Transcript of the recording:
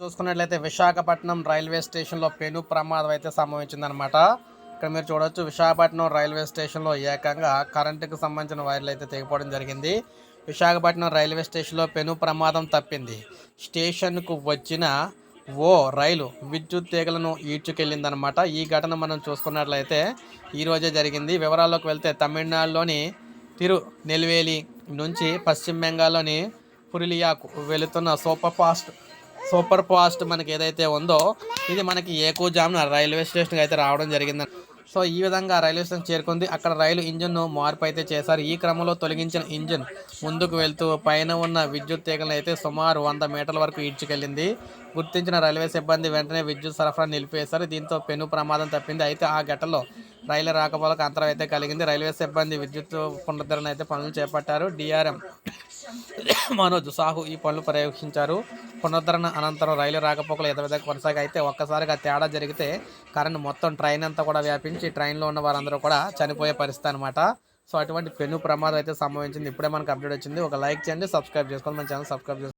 చూసుకున్నట్లయితే విశాఖపట్నం రైల్వే స్టేషన్లో పెను ప్రమాదం అయితే సంభవించిందనమాట. ఇక్కడ మీరు చూడొచ్చు, విశాఖపట్నం రైల్వే స్టేషన్లో ఏకంగా కరెంటుకు సంబంధించిన వైర్లు అయితే తెగిపోవడం జరిగింది. విశాఖపట్నం రైల్వే స్టేషన్లో పెను ప్రమాదం తప్పింది. స్టేషన్కు వచ్చిన ఓ రైలు విద్యుత్ తీగలను ఈడ్చుకెళ్ళిందనమాట. ఈ ఘటన మనం చూసుకున్నట్లయితే ఈరోజే జరిగింది. వివరాల్లోకి వెళ్తే తమిళనాడులోని తిరునెల్వేలి నుంచి పశ్చిమ బెంగాల్లోని పురులియాకు వెళుతున్న సూపర్ ఫాస్ట్ మనకి ఏదైతే ఉందో ఇది మనకి ఏకోజామున రైల్వే స్టేషన్కి అయితే రావడం జరిగింది. సో ఈ విధంగా రైల్వే స్టేషన్ చేరుకుంది. అక్కడ రైలు ఇంజిన్ను మార్పు అయితే చేశారు. ఈ క్రమంలో తొలగించిన ఇంజిన్ ముందుకు వెళ్తూ పైన ఉన్న విద్యుత్ తీగలను అయితే సుమారు 100 మీటర్ల వరకు ఈడ్చుకెళ్ళింది. గుర్తించిన రైల్వే సిబ్బంది వెంటనే విద్యుత్ సరఫరా నిలిపేశారు. దీంతో పెను ప్రమాదం తప్పింది. అయితే ఆ ఘటనలో రైలు రాకపోకలకు అంతరం అయితే కలిగింది. రైల్వే సిబ్బంది విద్యుత్ పునరుద్ధరణ అయితే పనులు చేపట్టారు. డిఆర్ఎం మనోజ్ సాహు ఈ పనులు పర్యవేక్షించారు. పునరుద్ధరణ అనంతరం రైలు రాకపోకలు యథావిధిగా కొనసాగి, అయితే ఒక్కసారిగా తేడా జరిగితే కరెంట్ మొత్తం ట్రైన్ అంతా కూడా వ్యాపించి ట్రైన్లో ఉన్న వారందరూ కూడా చనిపోయే పరిస్థితి అనమాట. సో అటువంటి పెను ప్రమాదం అయితే సంభవించింది. ఇప్పుడే మనకు అప్డేట్ వచ్చింది. ఒక లైక్ చేయండి, సబ్స్క్రైబ్ చేసుకోండి, మన ఛానల్ సబ్స్క్రైబ్ చేసుకోండి.